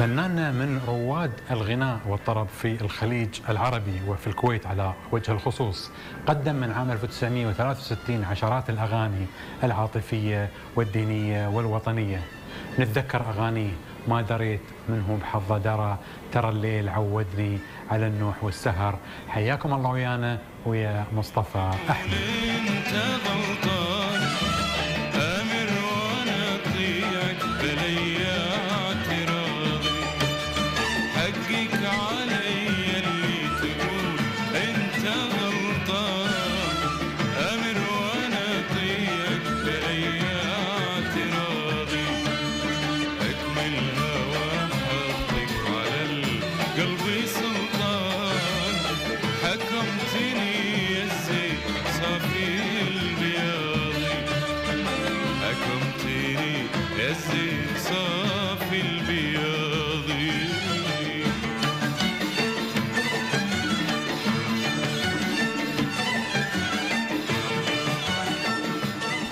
فناننا من رواد الغناء والطرب في الخليج العربي وفي الكويت على وجه الخصوص. قدم من عام 1963 عشرات الأغاني العاطفية والدينية والوطنية. نتذكر أغانيه: ما دريت منه بحظه درى، ترى الليل عودني على النوح والسهر. حياكم الله ويانا ويا مصطفى أحمد.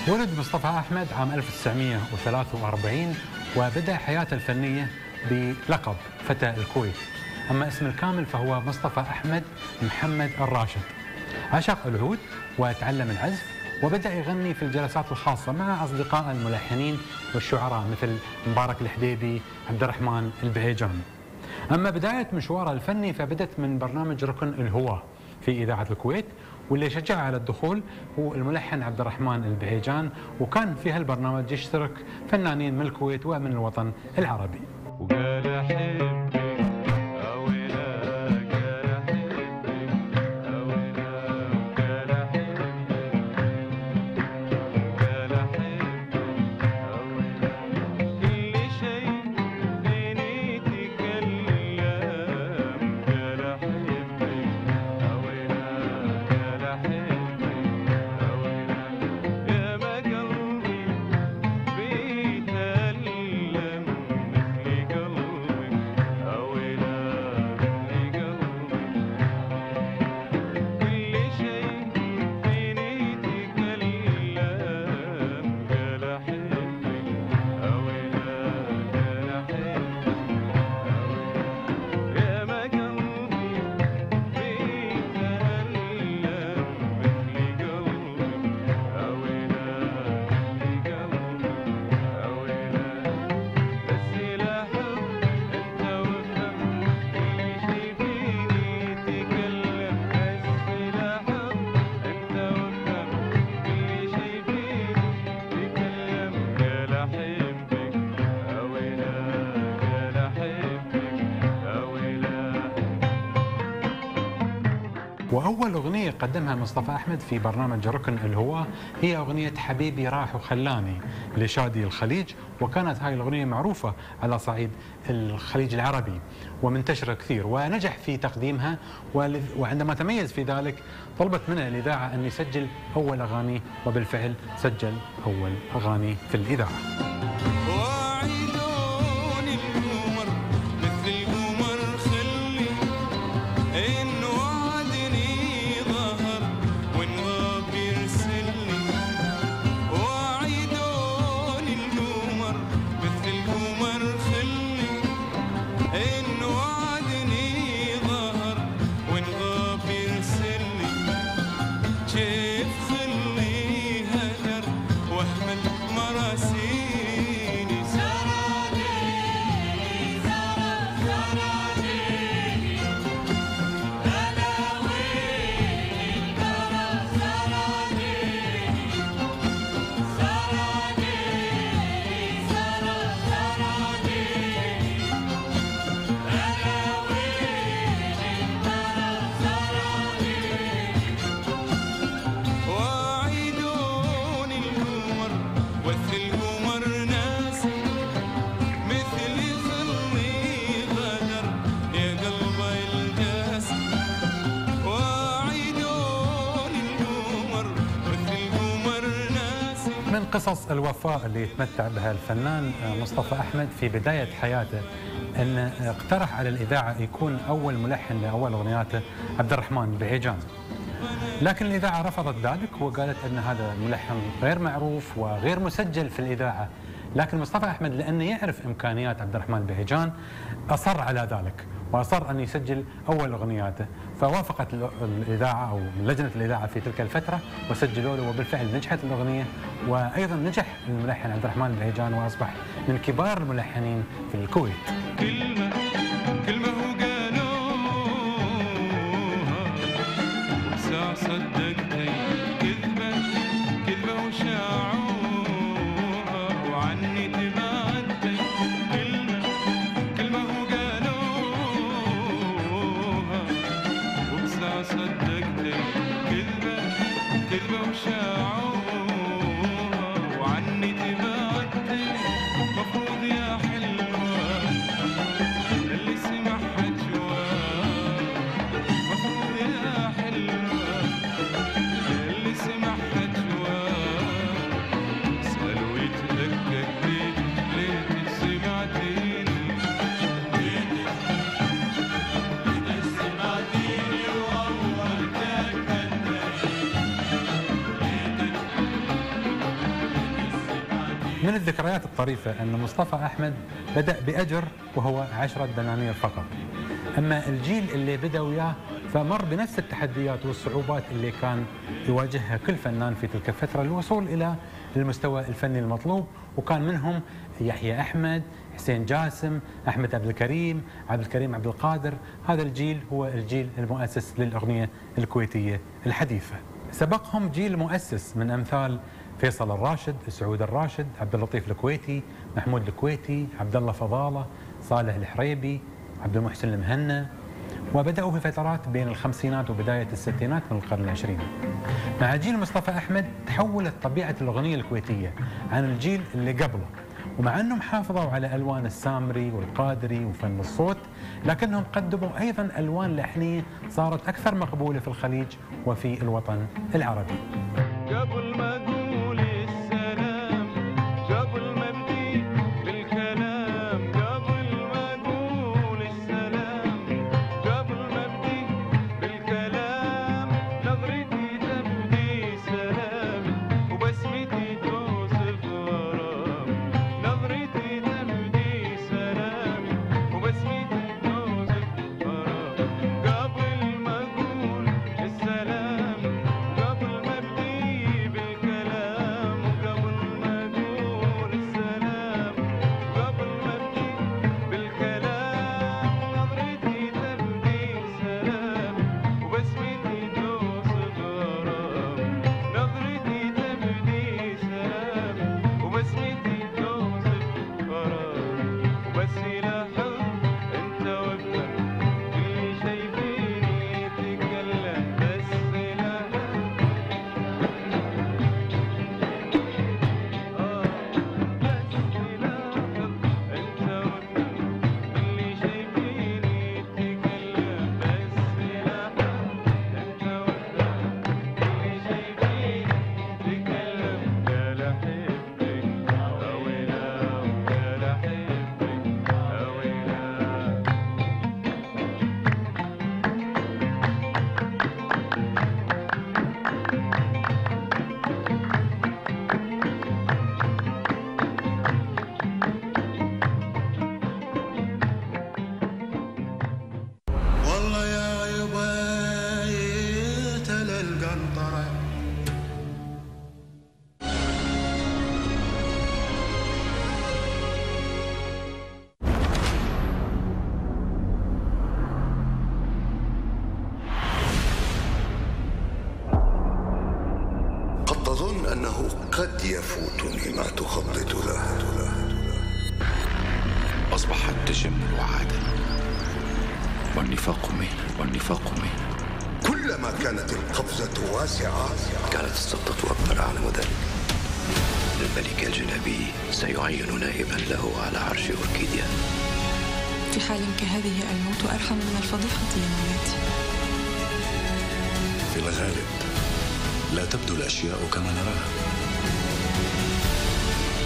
ولد مصطفى أحمد عام 1943 وبدأ حياته الفنية بلقب فتى الكويت. أما اسم الكامل فهو مصطفى أحمد محمد الراشد. عشق العود وتعلم العزف وبدأ يغني في الجلسات الخاصة مع أصدقاء الملحنين والشعراء مثل مبارك الحديدي، عبد الرحمن البهيجان. أما بداية مشواره الفني فبدت من برنامج ركن الهواة في إذاعة الكويت، واللي شجعه على الدخول هو الملحن عبد الرحمن البهيجان، وكان في هالبرنامج يشترك فنانين من الكويت ومن الوطن العربي. وأول أغنية قدمها مصطفى أحمد في برنامج ركن الهواة هي أغنية حبيبي راح وخلاني لشادي الخليج، وكانت هاي الأغنية معروفة على صعيد الخليج العربي ومنتشرة كثير، ونجح في تقديمها. وعندما تميز في ذلك طلبت منه الإذاعة أن يسجل أول أغاني، وبالفعل سجل أول أغاني في الإذاعة. من قصص الوفاء اللي يتمتع بها الفنان مصطفى أحمد في بداية حياته أن اقترح على الإذاعة يكون أول ملحن لأول أغنياته عبد الرحمن البهيجان، لكن الإذاعة رفضت ذلك وقالت أن هذا الملحن غير معروف وغير مسجل في الإذاعة لكن مصطفى أحمد لأنه يعرف إمكانيات عبد الرحمن بهيجان أصر على ذلك، وأصر أن يسجل أول أغنياته، فوافقت الإذاعة أو لجنة الإذاعة في تلك الفترة وسجلوا له، وبالفعل نجحت الأغنية. وأيضا نجح الملحن عبد الرحمن بهيجان وأصبح من كبار الملحنين في الكويت. كلمة وقالوها وساعة صدقتي، كذبة وشاعوها وعني تبعدتي. كلمة وقالوها وساعة صدقتي، كذبة وشاعوها وعني تبعدتي. مفروض يا حلوة اللي سمعها جواه، مفروض يا حلوة اللي سمعها جواه، اسأل ويتأكد ليتك سمعتيني، ليتك سمعتيني وأول تأكدتي. من الذكريات الطريفة أن مصطفى أحمد بدأ بأجر وهو 10 دنانير فقط. أما الجيل اللي بدأ وياه فمر بنفس التحديات والصعوبات اللي كان يواجهها كل فنان في تلك الفترة للوصول إلى المستوى الفني المطلوب، وكان منهم يحيى أحمد، حسين جاسم، أحمد عبد الكريم عبد القادر. هذا الجيل هو الجيل المؤسس للأغنية الكويتية الحديثة. سبقهم جيل مؤسس من أمثال فيصل الراشد، سعود الراشد، عبد اللطيف الكويتي، محمود الكويتي، عبد الله فضالة، صالح الحريبي، عبد المحسن المهنا، وبدأوا في فترات بين الخمسينات وبداية الستينات من القرن العشرين. مع جيل مصطفى أحمد تحولت طبيعة الأغنية الكويتية عن الجيل اللي قبله، ومع أنهم حافظوا على ألوان السامري والقادري وفن الصوت، لكنهم قدموا أيضا ألوان لحنية صارت أكثر مقبولة في الخليج وفي الوطن العربي. قبل ما أقول السلام، قبل ما أبدي بالكلام، قبل ما أقول السلام، قبل ما أبدي بالكلام، نظرتي تبدي سلام وبسمتي توصف غرام، نظرتي تبدي سلام وبسمتي توصف غرام. قبل ما أقول السلام، قبل ما أبدي بالكلام، قبل ما أقول السلام، قبل ما أبدي بالكلام، نظرتي تبدي سلام وبسمتي توصف غرام، نظرتي تبدي سلام وبسمتي توصف غرام. وبس لاحظ أنت وافهم اللي شايفيني يتكلم، بس لاحظ بس لاحظ أنت وافهم اللي شايفيني يتكلم، بس لاحظ أنت وافهم اللي شايفيني يتكلم. قال أحبك أويلا وقال أحبك أويلا. والله يا يبيت للقنطرة. قد تظن أنه قد يفوتني ما تخطط له. أصبح التجمل عادة، والنفاق منه. كلما كانت القفزة واسعة كانت السلطة أكبر أعلم ذلك. الملك الجنبي سيعين نائبا له على عرش أوركيديا. في حال كهذه الموت أرحم من الفضيحة يا مولاتي. في الغالب لا تبدو الأشياء كما نراها.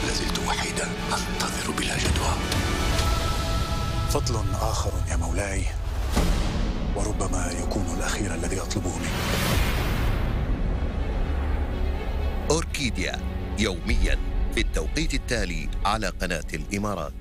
لازلت وحيدا أنتظر بلا جدوى. فضل آخر يا مولاي، وربما يكون الأخير الذي أطلبه منك. أوركيديا يوميا في التوقيت التالي على قناة الإمارات.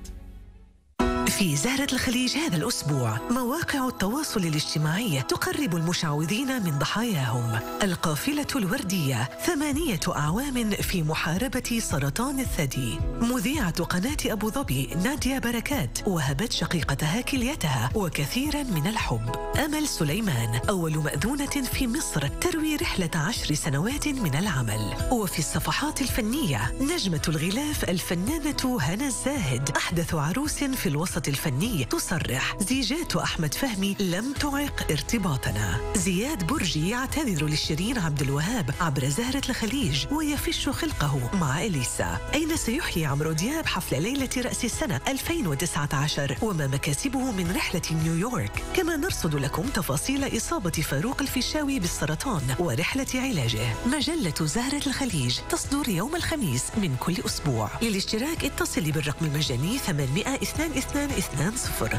في زهرة الخليج هذا الأسبوع مواقع التواصل الاجتماعي تقرب المشعوذين من ضحاياهم. القافلة الوردية 8 أعوام في محاربة سرطان الثدي. مذيعة قناة أبو ظبي نادية بركات وهبت شقيقتها كليتها وكثيرا من الحب. أمل سليمان أول مأذونة في مصر تروي رحلة 10 سنوات من العمل. وفي الصفحات الفنية نجمة الغلاف الفنانة هنا الزاهد أحدث عروس في الوسط الفني تصرح زيجات أحمد فهمي لم تعق ارتباطنا. زياد برجي يعتذر لشيرين عبد الوهاب عبر زهرة الخليج ويفش خلقه مع إليسا. أين سيحيي عمرو دياب حفل ليلة رأس السنة 2019 وما مكاسبه من رحلة نيويورك. كما نرصد لكم تفاصيل إصابة فاروق الفيشاوي بالسرطان ورحلة علاجه. مجلة زهرة الخليج تصدر يوم الخميس من كل أسبوع. للاشتراك اتصلي بالرقم المجاني 800-2220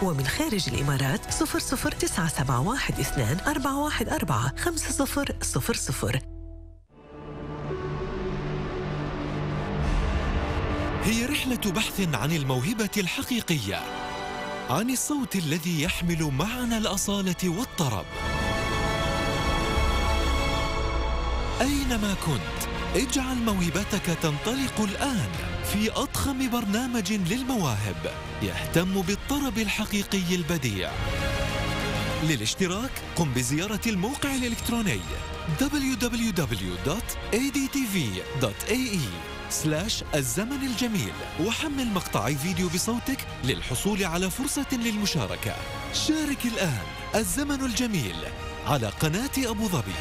ومن خارج الإمارات 0097124145000. هي رحلة بحث عن الموهبة الحقيقية، عن الصوت الذي يحمل معنى الأصالة والطرب. أينما كنت اجعل موهبتك تنطلق الآن في أضخم برنامج للمواهب يهتم بالطرب الحقيقي البديع. للاشتراك قم بزيارة الموقع الإلكتروني www.adtv.ae/الزمن الجميل وحمل مقطعي فيديو بصوتك للحصول على فرصة للمشاركة. شارك الآن الزمن الجميل على قناة أبو ظبي.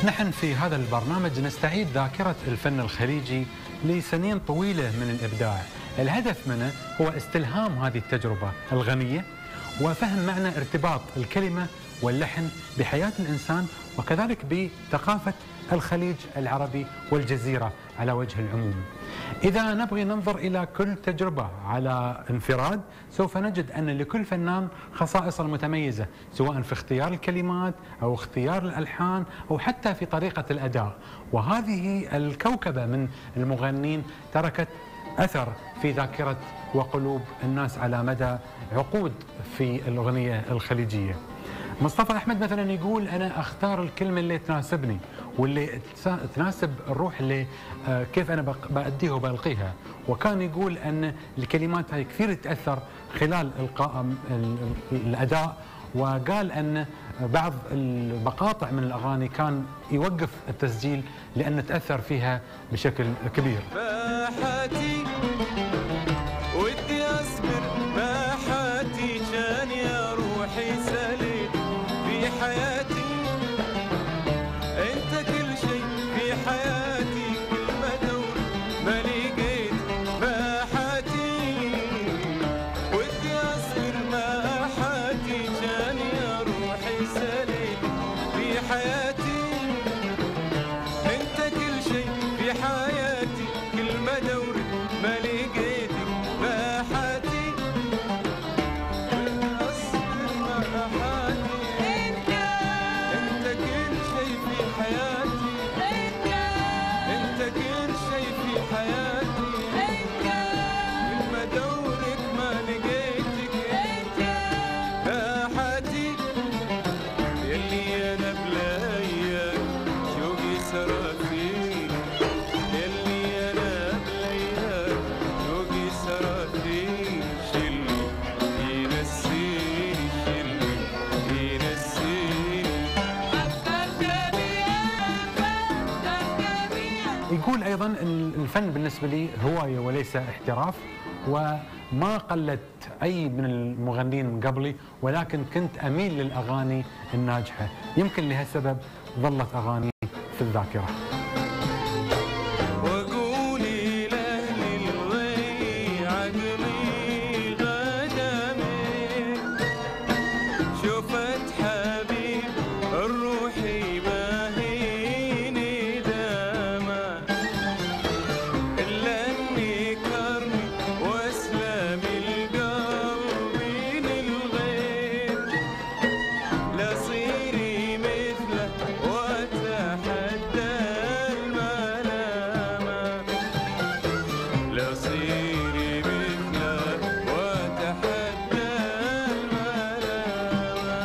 نحن في هذا البرنامج نستعيد ذاكرة الفن الخليجي لسنين طويلة من الإبداع. الهدف منه هو استلهام هذه التجربة الغنية وفهم معنى ارتباط الكلمة واللحن بحياة الإنسان وكذلك بثقافة الخليج العربي والجزيرة على وجه العموم. إذا نبغي ننظر إلى كل تجربة على انفراد سوف نجد أن لكل فنان خصائصه المتميزة سواء في اختيار الكلمات أو اختيار الألحان أو حتى في طريقة الأداء. وهذه الكوكبة من المغنين تركت أثر في ذاكرة وقلوب الناس على مدى عقود في الأغنية الخليجية. مصطفى أحمد مثلا يقول أنا أختار الكلمة اللي تناسبني واللي تناسب الروح اللي كيف أنا بأديها وبألقيها. وكان يقول أن الكلمات هاي كثير تأثر خلال إلقاء الأداء، وقال أن بعض المقاطع من الأغاني كان يوقف التسجيل لأن تأثر فيها بشكل كبير. باحاتي ودي أصبر، باحاتي كان يا روحي سليم في حياتي، انت كل شيء في حياتي، كل ما دور ما لقيت باحاتي ودي اصبر، باحاتي كان يا روحي سليم في حياتي، انت كل شيء في حياتي، كل ما دور ما لقيت باحاتي ودي اصبر باحاتي، انت كل شيء في حياتي، انت كل شيء في حياتي، كل ما دورك ما لقيتك باحاتي، يلي انا بلاياك شوقي سرى فيك، يلي انا بلاياك يقول أيضا أن الفن بالنسبة لي هواية وليس احتراف، وما قلدت أي من المغنين من قبلي، ولكن كنت أميل للأغاني الناجحة. يمكن لهالسبب ظلت أغاني في الذاكرة. وقولي لأهل الغي عقلي غدمي، شفت حبيب الروحي باهيني داما، إلا أني كرمي وأسلم القلب للغير، لا صيري مثله وأتحدى الملامة، لا صيري مثله وأتحدى الملامة،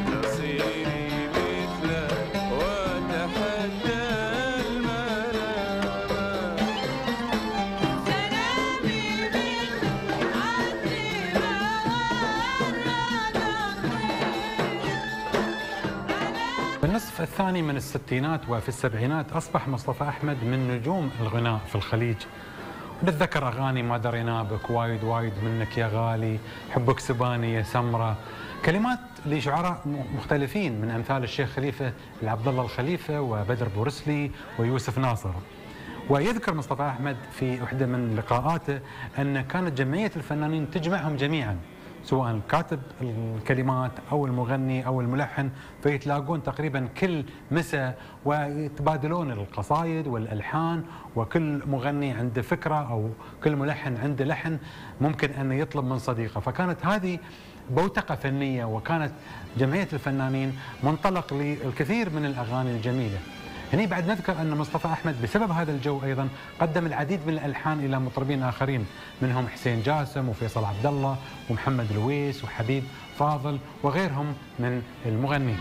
لا صيري مثله وأتحدى الملامة. بالنصف الثاني من الستينات وفي السبعينات أصبح مصطفى أحمد من نجوم الغناء في الخليج. نتذكر أغاني ما درينا بك، وايد وايد منك يا غالي، حبك سباني يا سمرة، كلمات لشعراء مختلفين من أمثال الشيخ خليفة العبد الله الخليفة وبدر بورسلي ويوسف ناصر. ويذكر مصطفى أحمد في واحدة من لقاءاته أن كانت جمعية الفنانين تجمعهم جميعا، سواء كاتب الكلمات أو المغني أو الملحن، فيتلاقون تقريبا كل مساء ويتبادلون القصائد والألحان، وكل مغني عنده فكرة أو كل ملحن عنده لحن ممكن أن يطلب من صديقه. فكانت هذه بوتقة فنية، وكانت جمعية الفنانين منطلق للكثير من الأغاني الجميلة. هني بعد نذكر أن مصطفى أحمد بسبب هذا الجو أيضا قدم العديد من الألحان إلى مطربين آخرين، منهم حسين جاسم وفيصل عبد الله ومحمد لويس وحبيب فاضل وغيرهم من المغنين.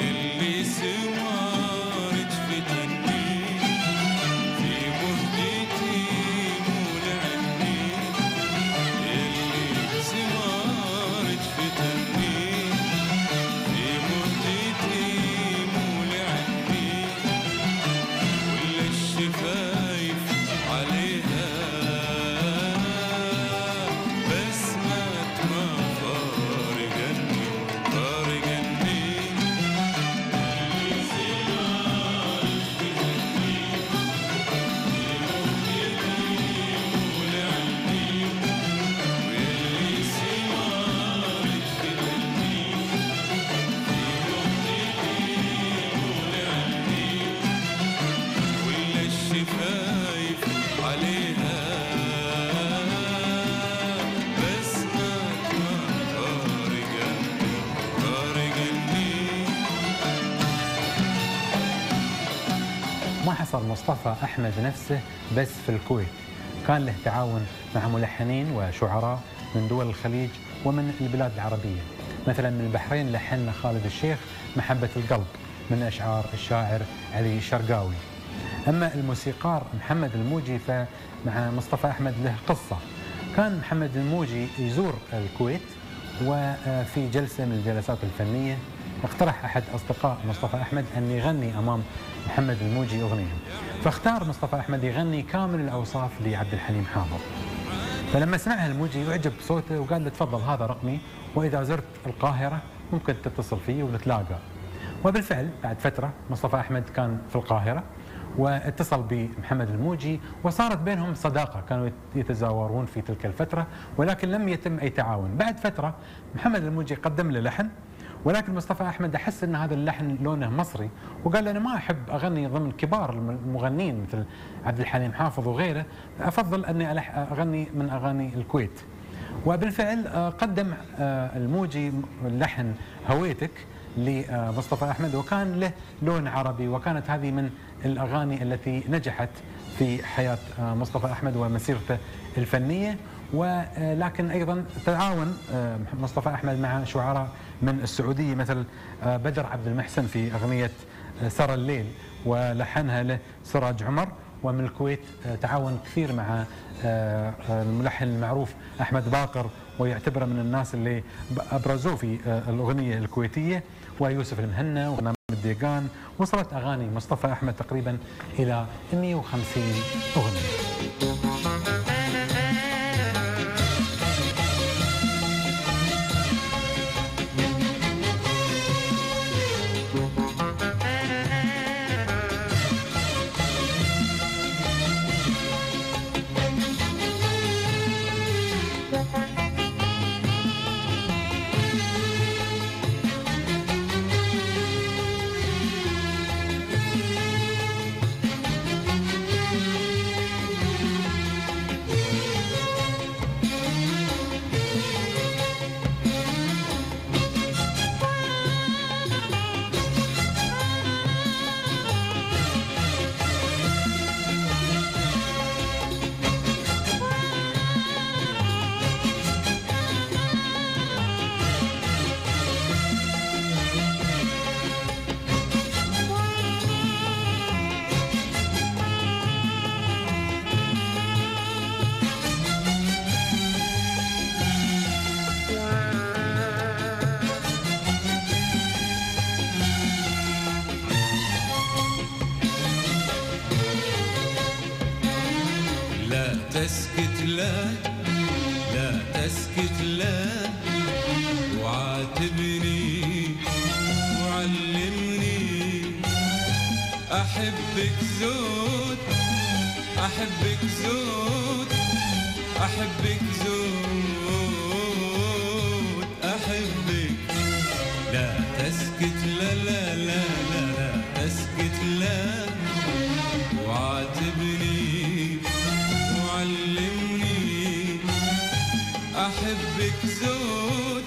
اللي سمارك فتني في مهجتي مول عني، اللي سمارك فتني في مهجتي مول عني، ولا الشفايف عليها بسمة ما فارقني فارقني. ولا الشفايف عليها بسمة ما فارقني فارقني. ما حصر مصطفى أحمد نفسه بس في الكويت، كان له تعاون مع ملحنين وشعراء من دول الخليج ومن البلاد العربية. مثلا من البحرين لحن خالد الشيخ محبة القلب من أشعار الشاعر علي الشرقاوي. أما الموسيقار محمد الموجي فمع مصطفى أحمد له قصة. كان محمد الموجي يزور الكويت، وفي جلسة من الجلسات الفنية اقترح أحد أصدقاء مصطفى أحمد أن يغني أمام محمد الموجي أغنية، فاختار مصطفى أحمد يغني كامل الأوصاف لعبد الحليم حافظ. فلما سمعها الموجي يعجب بصوته وقال له تفضل هذا رقمي، وإذا زرت القاهرة ممكن تتصل فيه ونتلاقى. وبالفعل بعد فترة مصطفى أحمد كان في القاهرة واتصل بمحمد الموجي، وصارت بينهم صداقة، كانوا يتزاورون في تلك الفترة، ولكن لم يتم أي تعاون. بعد فترة محمد الموجي قدم له لحن، ولكن مصطفى أحمد أحس أن هذا اللحن لونه مصري، وقال أنا ما أحب أغني ضمن كبار المغنين مثل عبد الحليم حافظ وغيره، أفضل أني أغني من أغاني الكويت. وبالفعل قدم الموجي لحن هويتك لمصطفى أحمد، وكان له لون عربي، وكانت هذه من الأغاني التي نجحت في حياة مصطفى أحمد ومسيرته الفنية. ولكن أيضا تعاون مصطفى أحمد مع شعراء من السعودية مثل بدر عبد المحسن في أغنية سرى الليل ولحنها له سراج عمر. ومن الكويت تعاون كثير مع الملحن المعروف أحمد باقر، ويعتبره من الناس اللي أبرزوه في الأغنية الكويتية، ويوسف المهنا. الديقان. وصلت أغاني مصطفى أحمد تقريبا إلى 150 أغنية. تسكت لا لا تسكت لا وعاتبني وعلمني أحبك زود أحبك زود أحبك زود أحبك لا تسكت لا لا لا لا لا تسكت لا وعاتبني علمني أحبك زود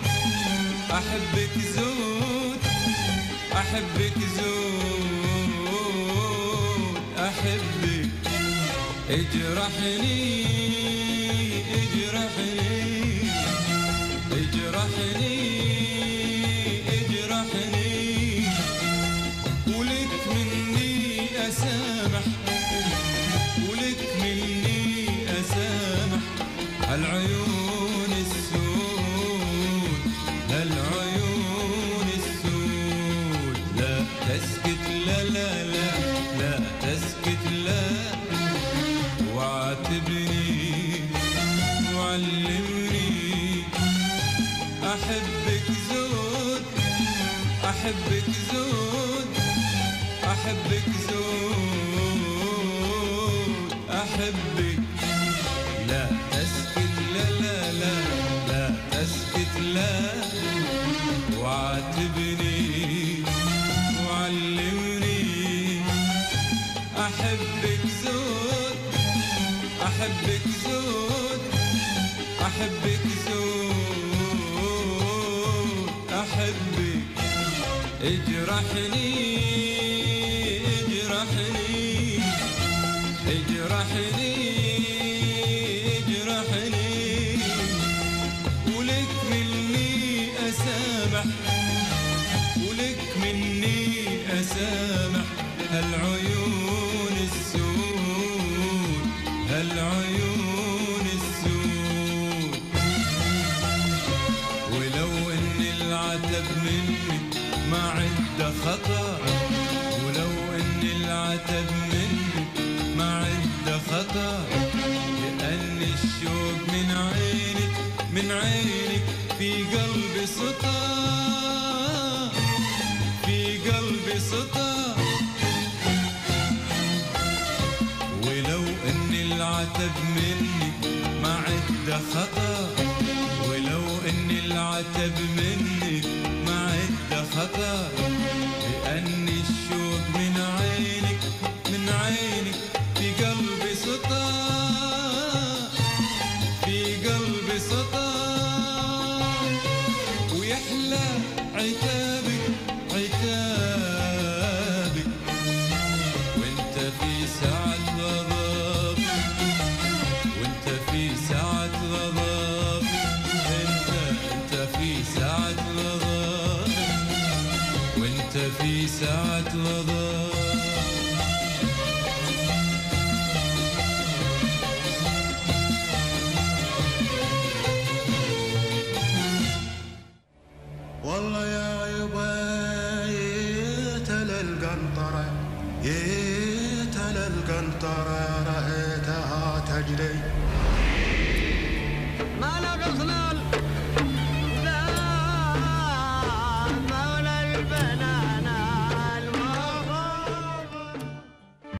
أحبك زود أحبك زود أحبك اجرحني اجرحني اجرحني اجرحني ولك مني أسامح ولك مني أسامح العيون السود العيون السود لا تسكت لا لا لا لا تسكت لا وعاتبني وعلمني أحبك زود أحبك زود أحبك زود أحبك لا تسكت لا لا لا لا تسكت لا وعاتبني وعلمني أحبك زود أحبك زود أحبك زود أحبك اجرحني اجرحني اجرحني اجرحني ولك مني أسامح ولك مني أسامح العيون السود العيون السود ولو إن العتب منك ما عنده خطأ ولو إن العتب منك ما عنده خطأ لأن الشوق من عينك من عينك في قلبي سطى في قلبي سطى ولو إن العتب منك ما عنده خطأ ولو إن العتب منك ما عنده خطأ لأن الشوق من عينك من عينك في قلبي سطى في قلبي سطى ويحلى عتابك عتابك وانت في ساعة غضب وانت في ساعة غضب انت في ساعة غضب وانت في ساعة غضب والله يا عباية القنطرة رأيتها تجري. ما لقى الخلال